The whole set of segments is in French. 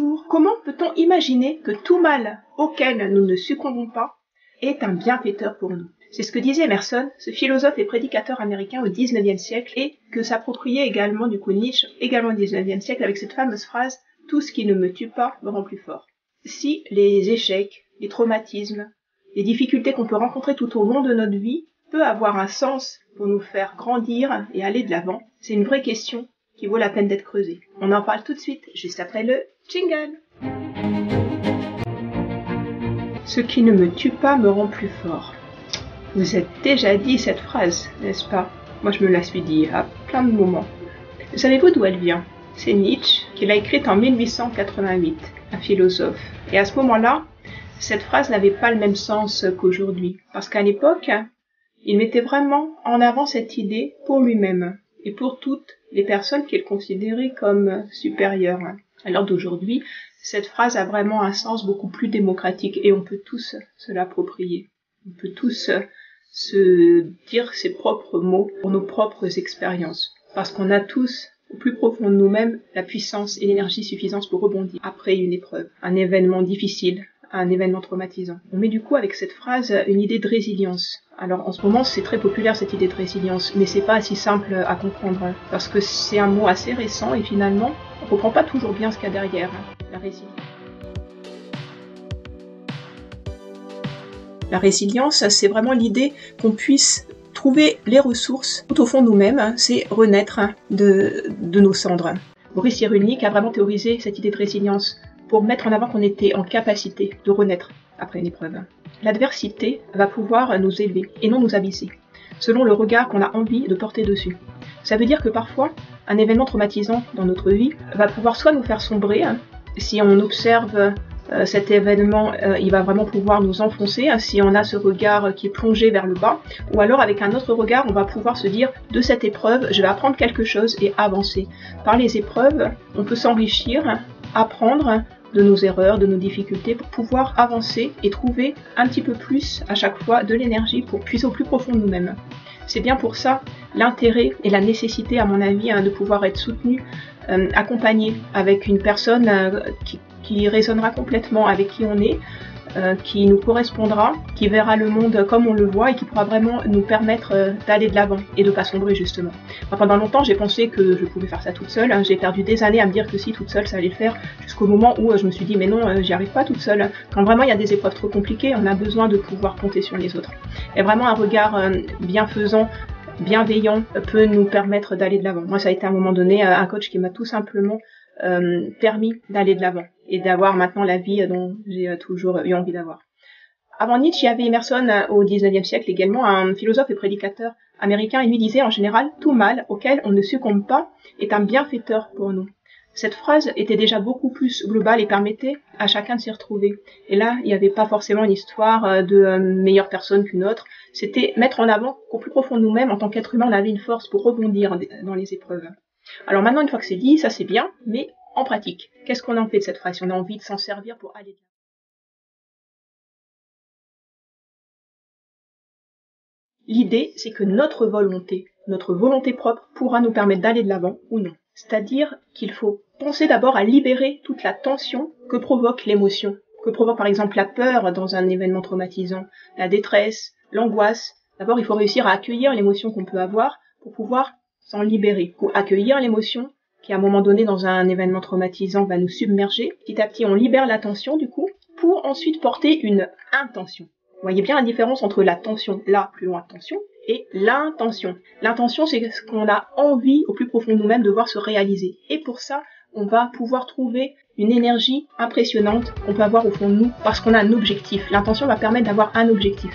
Bonjour. Comment peut-on imaginer que tout mal auquel nous ne succombons pas est un bienfaiteur pour nous? C'est ce que disait Emerson, ce philosophe et prédicateur américain au XIXe siècle, et que s'appropriait également du coup Nietzsche, également au XIXe siècle, avec cette fameuse phrase « Tout ce qui ne me tue pas me rend plus fort ». Si les échecs, les traumatismes, les difficultés qu'on peut rencontrer tout au long de notre vie peut avoir un sens pour nous faire grandir et aller de l'avant, c'est une vraie question qui vaut la peine d'être creusée. On en parle tout de suite, juste après le jingle. Ce qui ne me tue pas me rend plus fort. Vous êtes déjà dit cette phrase, n'est-ce pas? Moi je me la suis dit à plein de moments. Savez-vous d'où elle vient? C'est Nietzsche qui l'a écrite en 1888, un philosophe. Et à ce moment-là, cette phrase n'avait pas le même sens qu'aujourd'hui. Parce qu'à l'époque, il mettait vraiment en avant cette idée pour lui-même et pour toutes les personnes qu'il considérait comme supérieures. Alors d'aujourd'hui, cette phrase a vraiment un sens beaucoup plus démocratique et on peut tous se l'approprier. On peut tous se dire ses propres mots pour nos propres expériences. Parce qu'on a tous, au plus profond de nous-mêmes, la puissance et l'énergie suffisante pour rebondir après une épreuve, un événement difficile, un événement traumatisant. On met du coup avec cette phrase une idée de résilience. Alors en ce moment c'est très populaire cette idée de résilience, mais c'est pas si simple à comprendre, parce que c'est un mot assez récent et finalement on comprend pas toujours bien ce qu'il y a derrière, la résilience. La résilience, c'est vraiment l'idée qu'on puisse trouver les ressources tout au fond de nous-mêmes, c'est renaître de nos cendres. Boris Cyrulnik a vraiment théorisé cette idée de résilience pour mettre en avant qu'on était en capacité de renaître après une épreuve. L'adversité va pouvoir nous élever et non nous abaisser, selon le regard qu'on a envie de porter dessus. Ça veut dire que parfois, un événement traumatisant dans notre vie va pouvoir soit nous faire sombrer, si on observe cet événement, il va vraiment pouvoir nous enfoncer, si on a ce regard qui est plongé vers le bas, ou alors avec un autre regard, on va pouvoir se dire de cette épreuve, je vais apprendre quelque chose et avancer. Par les épreuves, on peut s'enrichir, apprendre de nos erreurs, de nos difficultés, pour pouvoir avancer et trouver un petit peu plus à chaque fois de l'énergie pour puiser au plus profond de nous-mêmes. C'est bien pour ça l'intérêt et la nécessité, à mon avis, de pouvoir être soutenu, accompagné avec une personne qui résonnera complètement avec qui on est, qui nous correspondra, qui verra le monde comme on le voit et qui pourra vraiment nous permettre d'aller de l'avant et de pas sombrer justement. Enfin, pendant longtemps j'ai pensé que je pouvais faire ça toute seule, j'ai perdu des années à me dire que si toute seule ça allait le faire, jusqu'au moment où je me suis dit mais non, j'y arrive pas toute seule. Quand vraiment il y a des épreuves trop compliquées, on a besoin de pouvoir compter sur les autres. Et vraiment un regard bienfaisant, bienveillant peut nous permettre d'aller de l'avant. Moi ça a été à un moment donné un coach qui m'a tout simplement permis d'aller de l'avant et d'avoir maintenant la vie dont j'ai toujours eu envie d'avoir. Avant Nietzsche, il y avait Emerson au XIXe siècle également, un philosophe et prédicateur américain, et lui disait en général « Tout mal auquel on ne succombe pas est un bienfaiteur pour nous ». Cette phrase était déjà beaucoup plus globale et permettait à chacun de s'y retrouver. Et là, il n'y avait pas forcément une histoire de meilleure personne qu'une autre, c'était mettre en avant qu'au plus profond de nous-mêmes, en tant qu'être humain, on avait une force pour rebondir dans les épreuves. Alors maintenant, une fois que c'est dit, ça c'est bien, mais en pratique, qu'est-ce qu'on en fait de cette phrase si on a envie de s'en servir pour aller de l'avant? L'idée, c'est que notre volonté propre, pourra nous permettre d'aller de l'avant ou non. C'est-à-dire qu'il faut penser d'abord à libérer toute la tension que provoque l'émotion, que provoque par exemple la peur dans un événement traumatisant, la détresse, l'angoisse. D'abord, il faut réussir à accueillir l'émotion qu'on peut avoir pour pouvoir s'en libérer, ou accueillir l'émotion qui à un moment donné dans un événement traumatisant va nous submerger. Petit à petit on libère la tension du coup, pour ensuite porter une intention. Vous voyez bien la différence entre la tension, là plus loin tension, et l'intention. L'intention c'est ce qu'on a envie au plus profond de nous-mêmes de voir se réaliser. Et pour ça, on va pouvoir trouver une énergie impressionnante qu'on peut avoir au fond de nous parce qu'on a un objectif. L'intention va permettre d'avoir un objectif.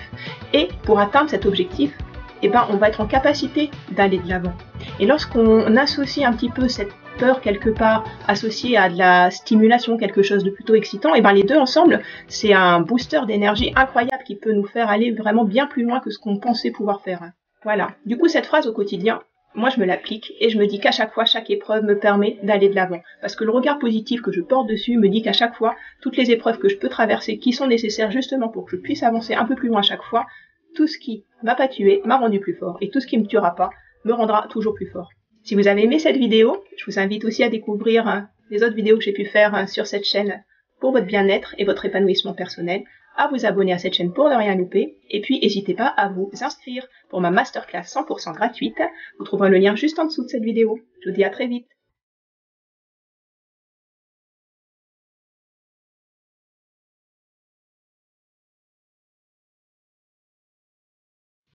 Et pour atteindre cet objectif, on va être en capacité d'aller de l'avant. Et lorsqu'on associe un petit peu cette peur quelque part associée à de la stimulation, quelque chose de plutôt excitant, les deux ensemble, c'est un booster d'énergie incroyable qui peut nous faire aller vraiment bien plus loin que ce qu'on pensait pouvoir faire. Voilà. Du coup, cette phrase au quotidien, moi je me l'applique et je me dis qu'à chaque fois, chaque épreuve me permet d'aller de l'avant. Parce que le regard positif que je porte dessus me dit qu'à chaque fois, toutes les épreuves que je peux traverser, qui sont nécessaires justement pour que je puisse avancer un peu plus loin à chaque fois, tout ce qui m'a pas tué m'a rendu plus fort et tout ce qui me tuera pas me rendra toujours plus fort. Si vous avez aimé cette vidéo, je vous invite aussi à découvrir les autres vidéos que j'ai pu faire sur cette chaîne pour votre bien-être et votre épanouissement personnel, à vous abonner à cette chaîne pour ne rien louper, et puis n'hésitez pas à vous inscrire pour ma masterclass 100% gratuite. Vous trouverez le lien juste en dessous de cette vidéo. Je vous dis à très vite.